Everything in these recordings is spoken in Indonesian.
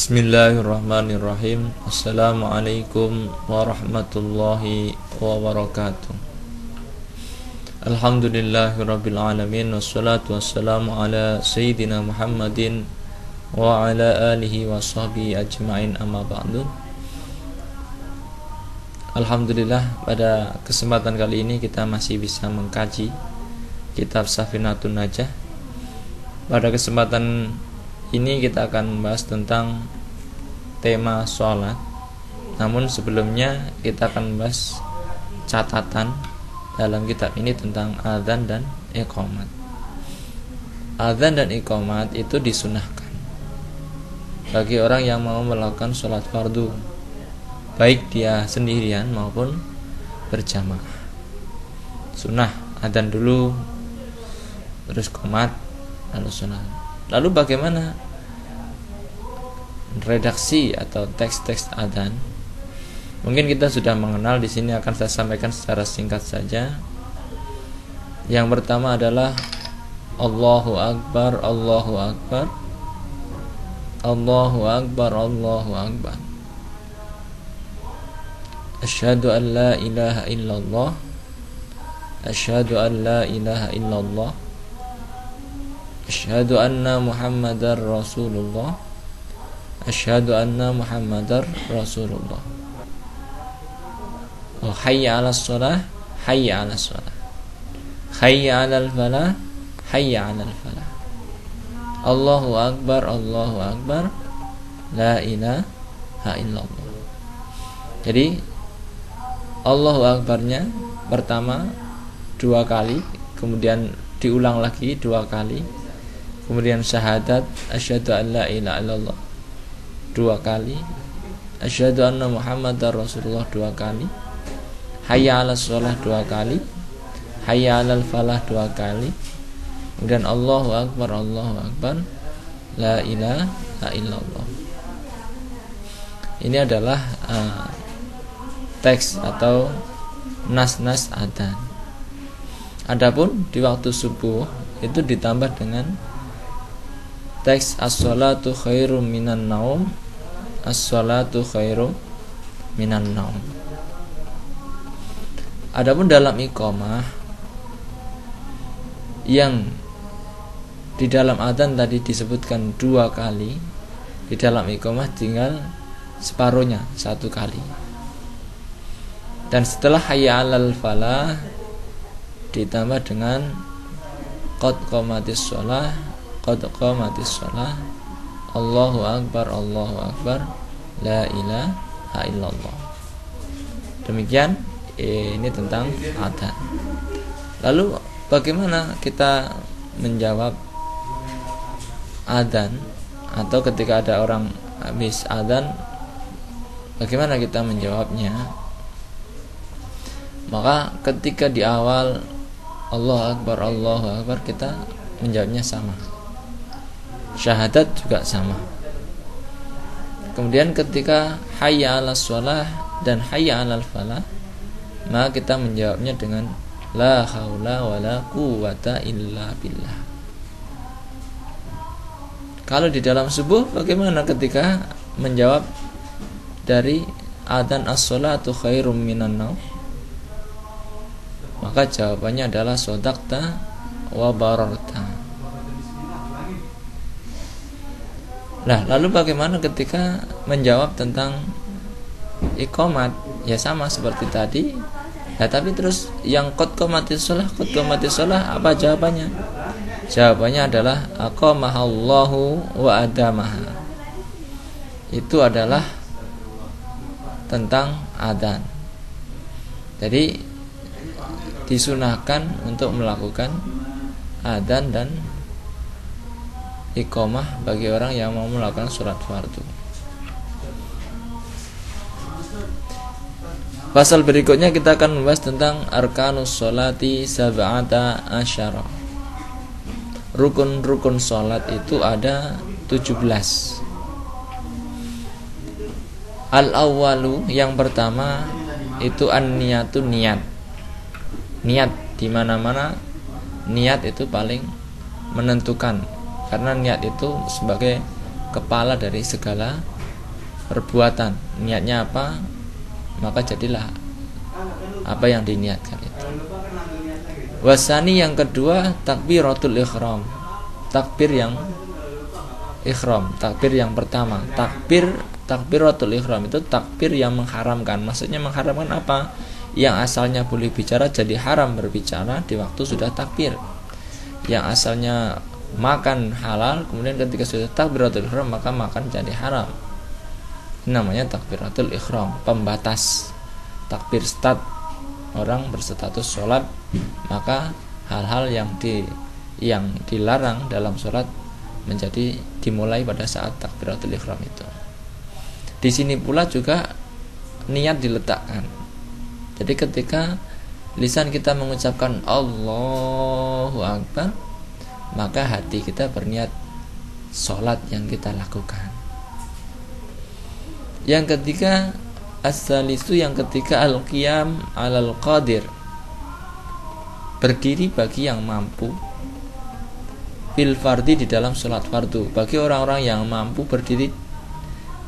Bismillahirrahmanirrahim. Assalamualaikum warahmatullahi wabarakatuh. Alhamdulillahirabbil alamin, wassalatu wassalamu ala sayyidina Muhammadin wa ala alihi wa sahbihi ajmain, amma ba'du. Alhamdulillah, pada kesempatan kali ini kita masih bisa mengkaji kitab Safinatun Najah. Pada kesempatan ini kita akan membahas tentang tema sholat. Namun sebelumnya kita akan membahas catatan dalam kitab ini tentang adzan dan iqamat. Adzan dan iqamat itu disunahkan bagi orang yang mau melakukan sholat fardu, baik dia sendirian maupun berjamaah. Sunnah adzan dulu, terus qomat, lalu sholat. Lalu bagaimana redaksi atau teks-teks adzan? Mungkin kita sudah mengenal, di sini akan saya sampaikan secara singkat saja. Yang pertama adalah Allahu Akbar, Allahu Akbar, Allahu Akbar, Allahu Akbar. Asyhadu an la ilaha illallah, asyhadu an la ilaha illallah, asyhadu anna Muhammadar Rasulullah, asyhadu anna Muhammadar Rasulullah. Oh, hayya 'alas shalah, hayya 'alas shalah, hayya 'alal falah, hayya 'alal falah. Allahu akbar, Allahu akbar, la ilaha illallah. Jadi Allahu akbarnya pertama 2 kali, kemudian diulang lagi 2 kali. Kemudian syahadat asyhadu an la ilaha illallah 2 kali, asyhadu anna Muhammadar Rasulullah 2 kali, hayya 'alas shalah 2 kali, hayya 'alal falah 2 kali. Kemudian Allahu akbar, Allahu akbar, la ilaha illallah. Ini adalah teks atau nas-nas adzan. Adapun di waktu subuh itu ditambah dengan teks as-sholatu khairum minan naum, as-sholatu khairum minan naum. Adapun dalam iqamah, yang di dalam adzan tadi disebutkan 2 kali, di dalam iqamah tinggal separuhnya 1 kali. Dan setelah hayya 'alal falah ditambah dengan qad qamatis shalah, qad qamatis shalah, Allahu akbar, Allahu akbar, la ilaha illallah. Demikian ini tentang adzan. Lalu bagaimana kita menjawab adzan, atau ketika ada orang habis adzan, bagaimana kita menjawabnya? Maka ketika di awal Allahu akbar, Allahu akbar, kita menjawabnya sama. Syahadat juga sama. Kemudian ketika hayya 'alas shalah dan hayya 'alal falah, maka kita menjawabnya dengan la haula wala quwwata illa billah. Kalau di dalam subuh, bagaimana ketika menjawab dari adzan as-sholatu khairum minan naum? Maka jawabannya adalah shadaqta wa bararta. Nah, lalu bagaimana ketika menjawab tentang iqamat? Ya sama seperti tadi. Nah, tapi terus yang qad qamatis shalah, apa jawabannya? Jawabannya adalah aqamahallahu wa adamaha. Itu adalah tentang adzan. Jadi disunahkan untuk melakukan adzan dan iqamah bagi orang yang mau melakukan sholat fardu. Pasal berikutnya kita akan membahas tentang arkanus sholati sab'ata asyara. Rukun-rukun sholat itu ada 17. Al-awwalu, yang pertama itu an-niyatu, niat. Niat, di mana-mana niat itu paling menentukan, karena niat itu sebagai kepala dari segala perbuatan. Niatnya apa, maka jadilah apa yang diniatkan itu. Wasani yang kedua takbiratul ihram. Takbir yang ihram, takbir yang pertama. Takbiratul ihram itu takbir yang mengharamkan. Maksudnya mengharamkan apa? Yang asalnya boleh bicara jadi haram berbicara di waktu sudah takbir. Yang asalnya makan halal, kemudian ketika sudah takbiratul ihram maka makan jadi haram. Namanya takbiratul ihram, pembatas. Takbir start, orang berstatus sholat, maka hal-hal yang dilarang dalam sholat menjadi dimulai pada saat takbiratul ihram itu. Di sini pula juga niat diletakkan. Jadi ketika lisan kita mengucapkan Allahu Akbar, maka hati kita berniat sholat yang kita lakukan. Yang ketiga as-salisu, yang ketiga al-qiyam alal qadir, berdiri bagi yang mampu fil fardi, di dalam sholat fardu. Bagi orang-orang yang mampu berdiri,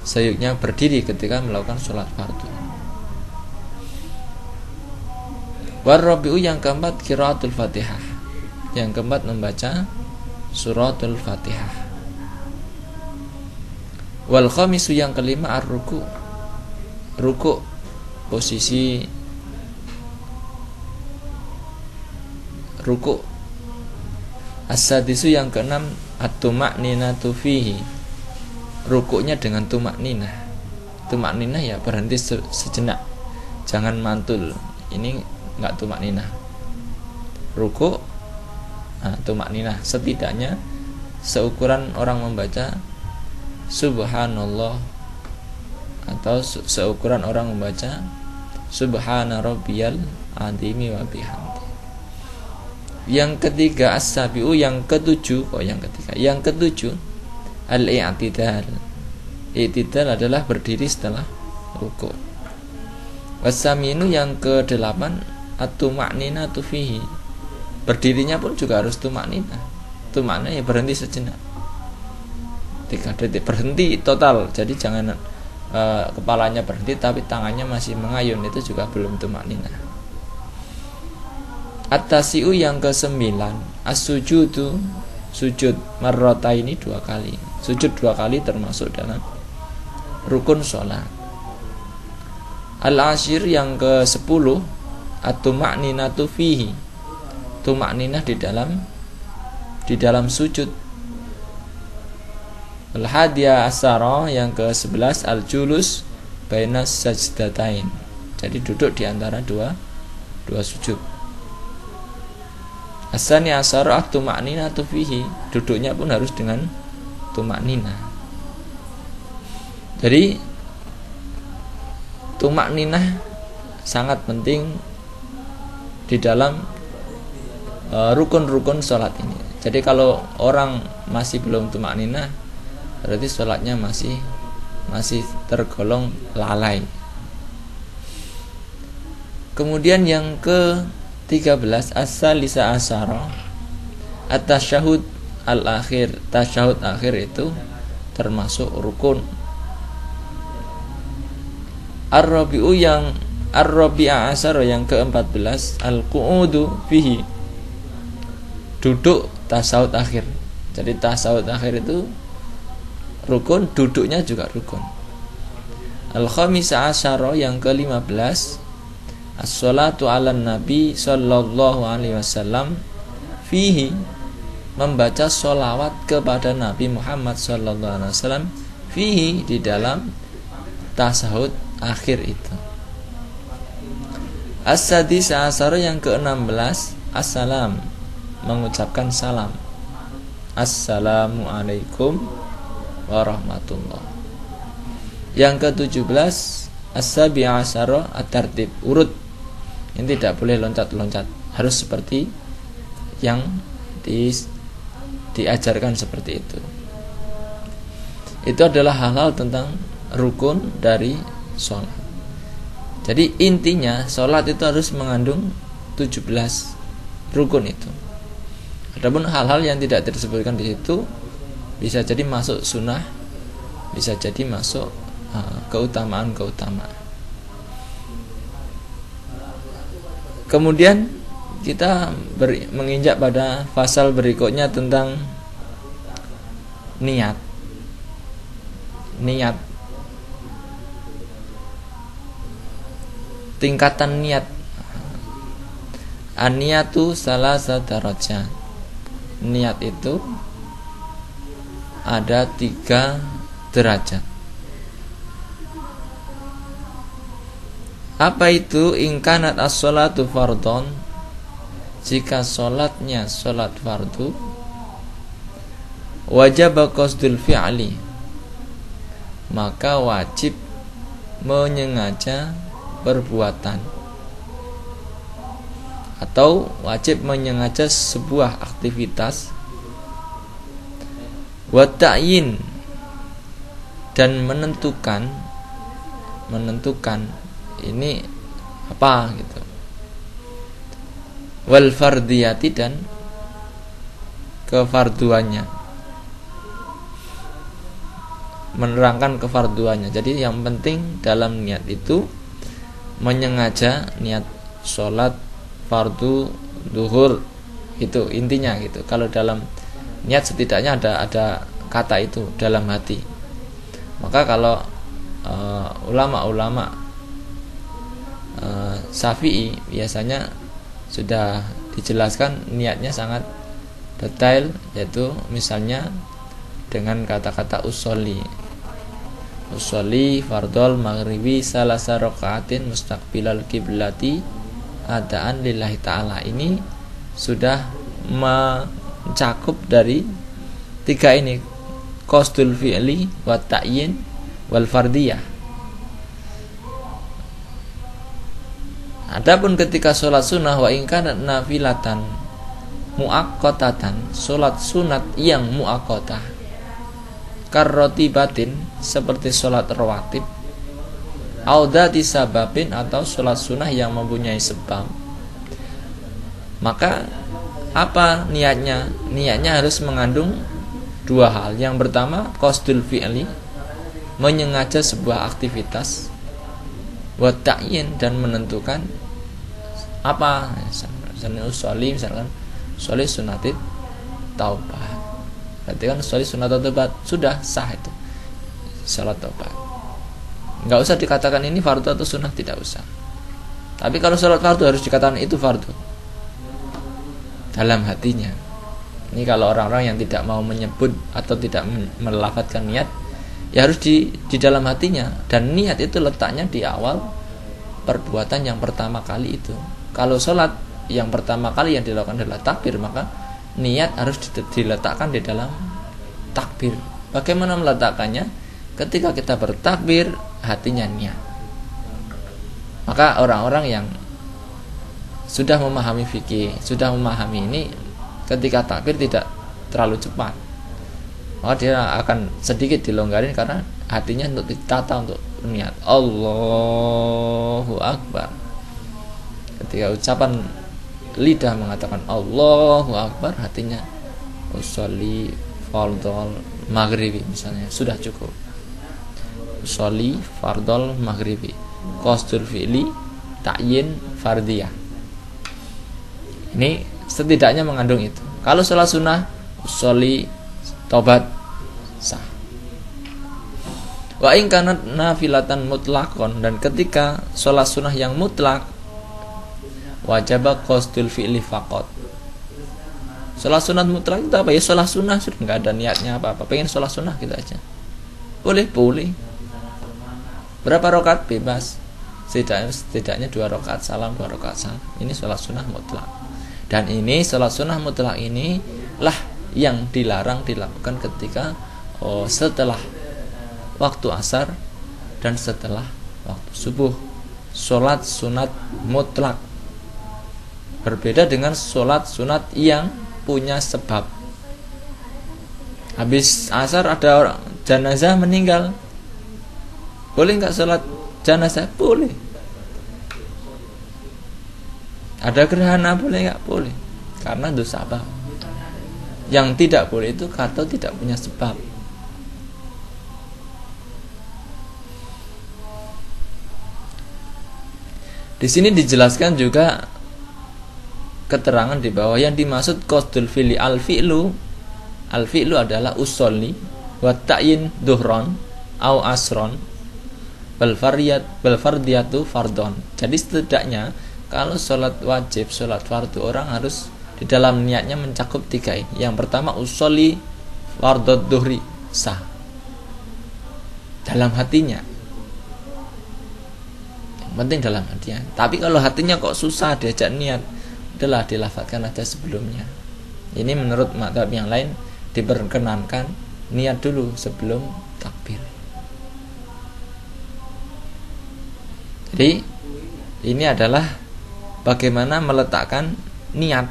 seyogyanya berdiri ketika melakukan sholat fardu. Warabi'u, yang keempat qiraatul fatihah, yang keempat membaca suratul fatihah. Wal khamisu, yang kelima ar-ruku, ruku, posisi ruku. As-sadisu, yang keenam at-tuma'ninatu fihi, rukuknya dengan tumakninah. Tumakninah ya berhenti sejenak, jangan mantul. Ini enggak tumakninah. Rukuk, tumakninah, setidaknya seukuran orang membaca subhanallah, atau seukuran orang membaca subhana rabbiyal azimi wa bihamdi. Yang ketiga as-sabiu, yang ketujuh, yang ketujuh al-i'tidal. I'tidal adalah berdiri setelah rukuk. Wasaminu, yang kedelapan at-tuma'ninatu fihi, berdirinya pun juga harus tumakninah. Tumakninah ya berhenti sejenak, 3 detik, berhenti total. Jadi jangan kepalanya berhenti tapi tangannya masih mengayun, itu juga belum tumakninah. At-tasi'u, yang ke-9 as-sujudu, sujud marrataini, 2 kali. Sujud 2 kali termasuk dalam rukun sholat. Al-ashir, yang ke-10 at-tuma'ninatu fihi, tumakninah di dalam sujud. Al-hadiya asara, yang ke-11 al-julus bainas sajdatain, jadi duduk di antara dua sujud. Asani asara at-tuma'ninatu fihi, duduknya pun harus dengan tumakninah. Jadi tumakninah sangat penting di dalam rukun-rukun sholat ini. Jadi kalau orang masih belum tumakninah, berarti sholatnya masih tergolong lalai. Kemudian yang ke-13 as-salisa asyara at-tasyahud al-akhir. Tasyahud akhir itu termasuk rukun. Ar-rabi'u, yang ar-rabi'a asyara, yang ke-14 al-qu'udu fihi, duduk tasyahud akhir. Jadi tasyahud akhir itu rukun, duduknya juga rukun. Al-khamisa asyara, yang ke-15 as-salatu ala nabi sallallahu alaihi wasallam fihi, membaca sholawat kepada Nabi Muhammad sallallahu alaihi wasallam fihi, di dalam tasyahud akhir itu. As-sadisa asyara, yang ke-16 as-salam, mengucapkan salam. Assalamu alaikum warahmatullah. Yang ke-17 as-sabi'a asyara at-tartib, urut. Ini tidak boleh loncat-loncat, harus seperti yang diajarkan seperti itu. Itu adalah hal-hal tentang rukun dari sholat. Jadi intinya sholat itu harus mengandung 17 rukun itu. Adapun hal-hal yang tidak disebutkan di situ bisa jadi masuk sunnah, bisa jadi masuk keutamaan. Kemudian kita menginjak pada pasal berikutnya tentang niat. Tingkatan niat. An-niyatu salasata darajat. Niat itu ada 3 derajat. Apa itu? Ingkanat as-sholatu fardhon, jika sholatnya sholat fardu, wajib qasdul fi'li, maka wajib menyengaja perbuatan atau wajib menyengaja sebuah aktivitas. Wa ta'yin, dan menentukan ini apa gitu. Wal fardiyati, dan kefarduannya, menerangkan kefarduannya. Jadi yang penting dalam niat itu menyengaja niat sholat fardu duhur, itu intinya gitu. Kalau dalam niat setidaknya ada kata itu dalam hati. Maka kalau ulama-ulama Syafi'i biasanya sudah dijelaskan niatnya sangat detail, yaitu misalnya dengan kata-kata usolli fardhol maghribi salasa rakaatin mustaqbilal kiblati adaan lillahi ta'ala. Ini sudah mencakup dari 3 ini, qasdul fi'li wa ta'yin wal fardiyah. Adapun ketika sholat sunnah, wa in kanat nafilatan muaqqatatan, sholat sunat yang muaqqatah, karrotibatin, seperti sholat rawatib, audati sababin, atau sholat sunnah yang mempunyai sebab, maka apa niatnya? Niatnya harus mengandung 2 hal. Yang pertama, qasdul fi'li, menyengaja sebuah aktivitas, wa ta'yin, dan menentukan apa. Misalnya misalkan sholli sunatit taubat, berarti kan sholli sunat taubat, sudah sah itu salat taubat. Enggak usah dikatakan ini fardu atau sunnah, tidak usah. Tapi kalau salat fardu harus dikatakan itu fardu dalam hatinya. Ini kalau orang-orang yang tidak mau menyebut atau tidak melafadzkan niat, ya harus di dalam hatinya. Dan niat itu letaknya di awal perbuatan yang pertama kali itu. Kalau sholat yang pertama kali yang dilakukan adalah takbir, maka niat harus diletakkan di dalam takbir. Bagaimana meletakkannya? Ketika kita bertakbir, hatinya niat. Maka orang-orang yang sudah memahami fikih, sudah memahami ini, ketika takbir tidak terlalu cepat, maka dia akan sedikit dilonggarin karena hatinya untuk ditata untuk niat Allahu Akbar. Ketika ucapan lidah mengatakan Allahu Akbar, hatinya usolli fardhol maghribi misalnya, sudah cukup. Usolli fardhol maghribi, qasdul fi'li, ta'yin fardiyah. Ini setidaknya mengandung itu. Kalau sholat sunnah, usolli taubat, sah. Wa in kanat nafilatan mutlaqon, dan ketika sholat sunnah yang mutlak, wajaba qasdul fi'li faqat. Sholat sunat mutlak itu apa ya? Sholat sunnah, sudah nggak ada niatnya apa-apa, pengen sholat sunnah gitu aja, boleh. Berapa rakaat bebas, setidaknya 2 rakaat salam, 2 rakaat salam. Ini sholat sunnah mutlak. Dan ini sholat sunnah mutlak ini lah yang dilarang dilakukan ketika setelah waktu asar dan setelah waktu subuh. Sholat sunat mutlak berbeda dengan sholat sunat yang punya sebab. Habis asar ada orang jenazah meninggal, boleh nggak sholat jenazah? Boleh. Ada gerhana, boleh nggak? Boleh, karena dosa apa? Yang tidak boleh itu kalau tidak punya sebab. Di sini dijelaskan juga keterangan di bawah yang dimaksud qasdul fi'li al-fi'lu adalah usolli wa ta'yin duhron au asron bal fardiyatu fardon. Jadi setidaknya kalau sholat wajib, sholat fardu, orang harus di dalam niatnya mencakup 3 ini. Yang pertama usolli fardhu duhri, sah dalam hatinya, yang penting dalam hatinya. Tapi kalau hatinya kok susah diajak niat, adalah dilafadzkan aja sebelumnya. Ini menurut mazhab yang lain diperkenankan niat dulu sebelum takbir. Jadi ini adalah bagaimana meletakkan niat.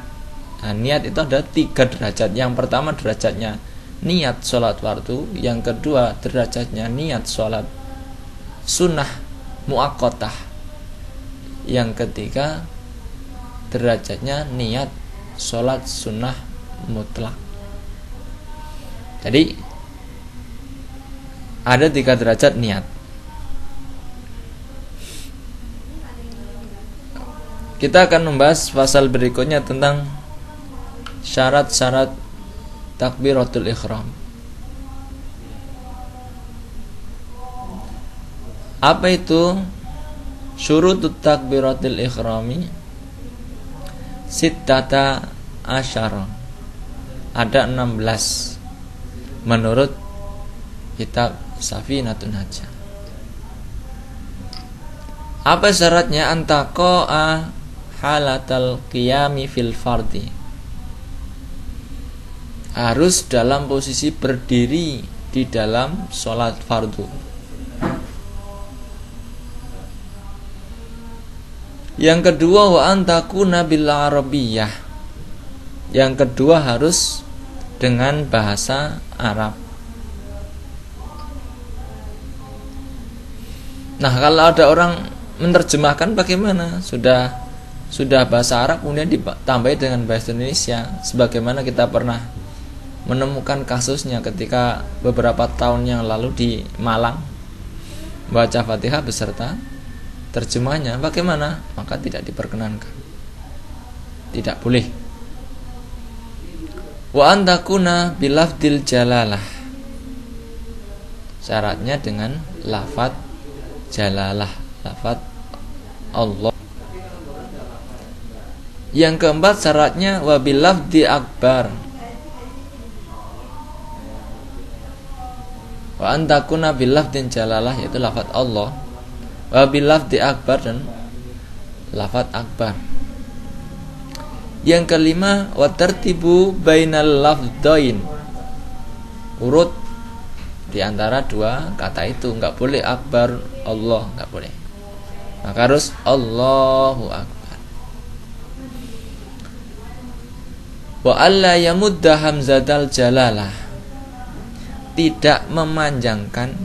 Nah, niat itu ada 3 derajat. Yang pertama derajatnya niat sholat fardu, yang kedua derajatnya niat sholat sunnah muakkotah, yang ketiga derajatnya niat sholat sunnah mutlak. Jadi ada 3 derajat niat. Kita akan membahas pasal berikutnya tentang syarat-syarat takbiratul ihram. Apa itu syurutut takbiratul ihrami? Sittata asyara. Ada 16 menurut kitab Safinatun Hajjah. Apa syaratnya? Antaqa'a halatal qiyami fil fardi. Harus dalam posisi berdiri di dalam sholat fardu. Yang kedua wa antakuna bil arabiyyah. Yang kedua harus dengan bahasa Arab. Nah, kalau ada orang menerjemahkan bagaimana? Sudah bahasa Arab kemudian ditambahi dengan bahasa Indonesia, sebagaimana kita pernah menemukan kasusnya ketika beberapa tahun yang lalu di Malang, baca Fatihah beserta terjemahnya. Bagaimana? Maka tidak diperkenankan, tidak boleh. Wa antakuna bilafdil jalalah. Syaratnya dengan lafadz jalalah, lafadz Allah. Yang keempat syaratnya wa bilafdi akbar. Wa antakuna bilafdin jalalah, yaitu lafadz Allah, wa bilafdi akbar, dan lafadz akbar. Yang kelima wa tartibu bainal lafdain. Urut di antara 2 kata itu, enggak boleh akbar Allah, enggak boleh. Maka harus Allahu akbar. Wa alla yamudda hamzatal jalalah. Tidak memanjangkan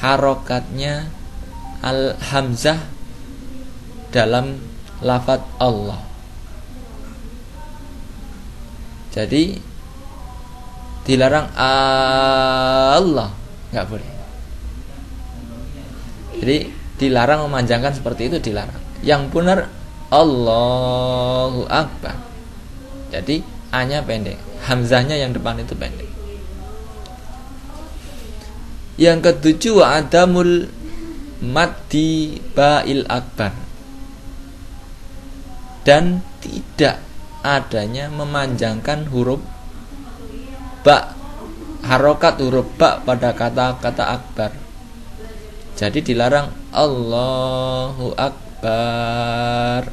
harokatnya al hamzah dalam lafadz Allah. Jadi dilarang Allah, nggak boleh. Jadi dilarang memanjangkan seperti itu, dilarang. Yang benar Allahu Akbar. Jadi A-nya pendek, hamzahnya yang depan itu pendek. Yang ketujuh wa adamul maddi ba'il akbar. Dan tidak adanya memanjangkan huruf ba, harokat huruf ba pada kata-kata akbar. Jadi dilarang Allahu Akbar,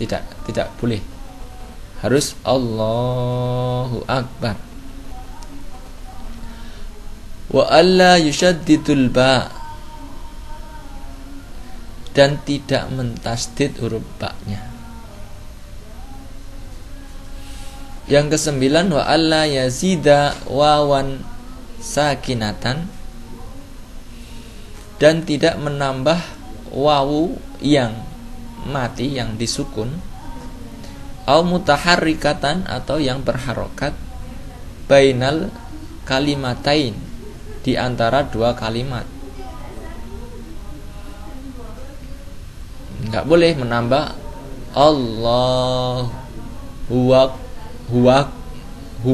tidak boleh, harus Allahu Akbar. Wa alla yushaddidul ba, dan tidak mentasdid huruf ba-nya. Yang kesembilan wa alla yazida wawan sakinatan, dan tidak menambah wawu yang mati, yang disukun, au mutaharrikatan, atau yang berharokat, bainal kalimatain, di antara 2 kalimat. Nggak boleh menambah Allahu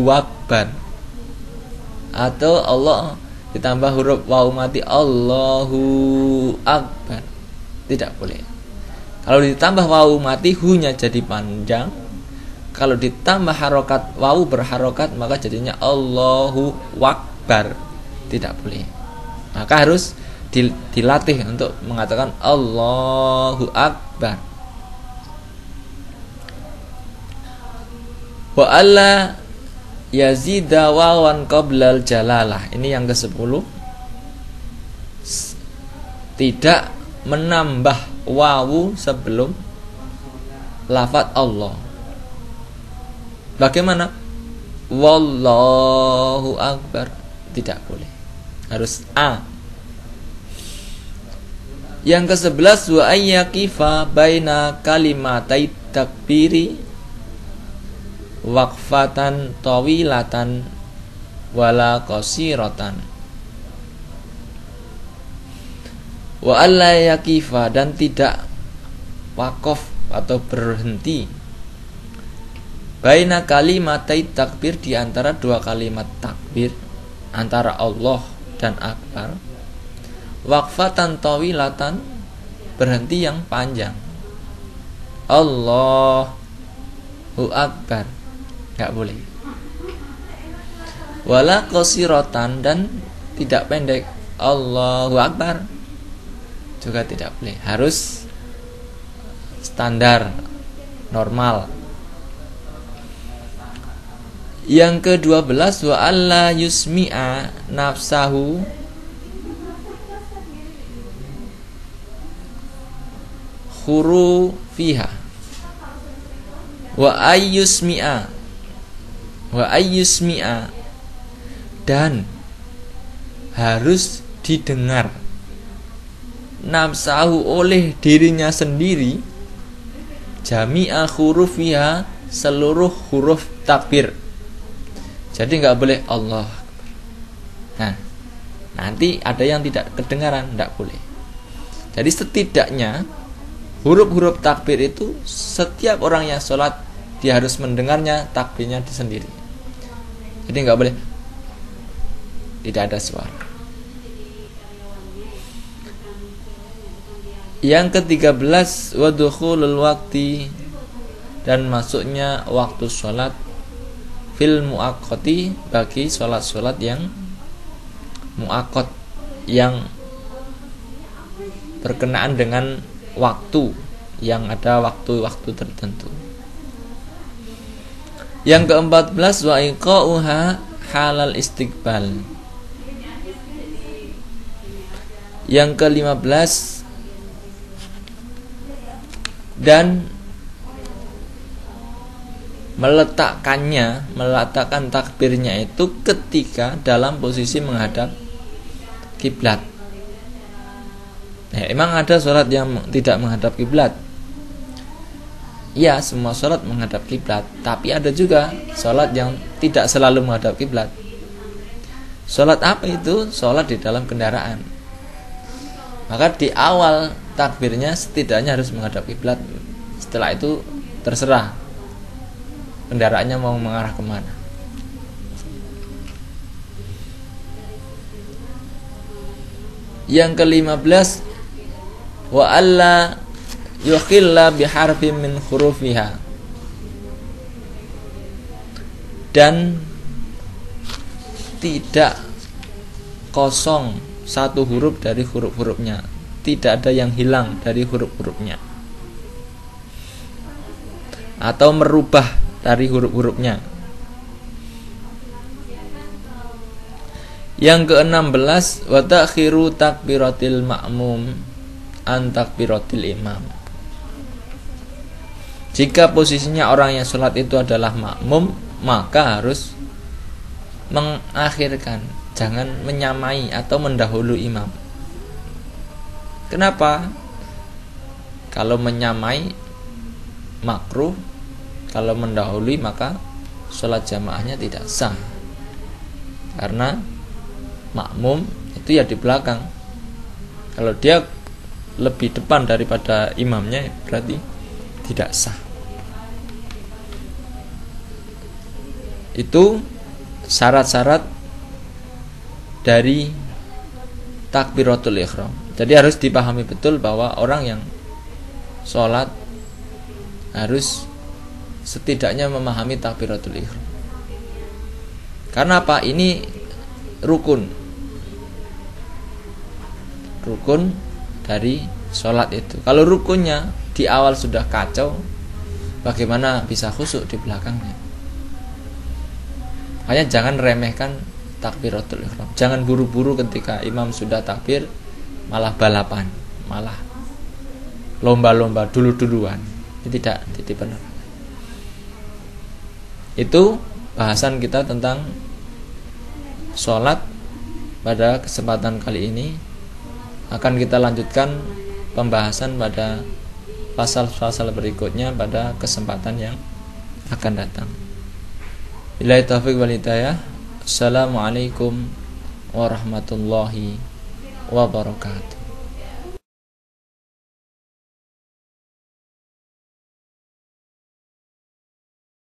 Akbar, atau Allah ditambah huruf wawu mati Allahu Akbar. Tidak boleh. Kalau ditambah wawu mati, hu-nya jadi panjang. Kalau ditambah harokat, wawu berharokat, maka jadinya Allahu Akbar. Tidak boleh. Maka harus dilatih untuk mengatakan Allahu Akbar. Wa alla yazida wawan qoblal jalalah. Ini yang ke-10. Tidak menambah wawu sebelum lafaz Allah. Bagaimana? Wallahu Akbar. Tidak boleh. Harus a. Yang ke-11, wa ayyaqifa baina kalimatai takbiri waqfatan tawilatan wala qasiratan. Wa alla yaqifa, dan tidak waqaf atau berhenti baina kalimatai takbir, di antara dua kalimat takbir, antara Allah dan Akbar. Waqfatan tawilatan, berhenti yang panjang. Allahu Akbar, enggak boleh. Wala qasiratan, dan tidak pendek. Allahu Akbar juga tidak boleh. Harus standar, normal. Yang ke-12, wa alla yusmi'a nafsahu hurufiha. Wa ayyusmi'a, dan harus didengar nafsahu, oleh dirinya sendiri, jami'a hurufiha, seluruh huruf takbir. Jadi nggak boleh Allah. Nah, nanti ada yang tidak kedengaran, nggak boleh. Jadi setidaknya huruf-huruf takbir itu setiap orang yang sholat dia harus mendengarnya takbirnya sendiri. Jadi nggak boleh tidak ada suara. Yang ke-13, wa dukhulul waqti, dan masuknya waktu sholat fil muaqqati, bagi sholat-sholat yang muaqqat, yang berkenaan dengan waktu, yang ada waktu-waktu tertentu. Yang ke-14, wa iqa'uha halal istiqbal. Yang ke-15, dan meletakkan takbirnya itu ketika dalam posisi menghadap kiblat. Emang ada sholat yang tidak menghadap kiblat? Ya, semua sholat menghadap kiblat, tapi ada juga sholat yang tidak selalu menghadap kiblat. Sholat apa itu? Sholat di dalam kendaraan. Maka di awal takbirnya setidaknya harus menghadap kiblat. Setelah itu terserah kendaraannya mau mengarah kemana. Yang ke-15, wa alla yukhilla biharfin min hurufiha, dan tidak kosong satu huruf dari huruf-hurufnya, tidak ada yang hilang dari huruf-hurufnya atau merubah dari huruf-hurufnya. Yang ke-16, wa ta'khiru takbiratil ma'mum an takbiratil imam. Jika posisinya orang yang sholat itu adalah makmum, maka harus mengakhirkan, jangan menyamai atau mendahului imam. Kenapa? Kalau menyamai makruh, kalau mendahului maka sholat jamaahnya tidak sah, karena makmum itu ya di belakang. Kalau dia lebih depan daripada imamnya, berarti tidak sah. Itu syarat-syarat dari takbiratul ihram. Jadi harus dipahami betul bahwa orang yang sholat harus setidaknya memahami takbiratul ihram. Karena apa? Ini rukun dari sholat itu. Kalau rukunnya di awal sudah kacau, bagaimana bisa khusyuk di belakangnya? Makanya jangan remehkan takbiratul ihram. Jangan buru-buru ketika imam sudah takbir malah balapan, malah lomba-lomba dulu-duluan. Ini tidak benar. Itu bahasan kita tentang sholat pada kesempatan kali ini. Akan kita lanjutkan pembahasan pada pasal-pasal berikutnya pada kesempatan yang akan datang. Billahi taufiq wal hidayah. Assalamualaikum warahmatullahi wabarakatuh.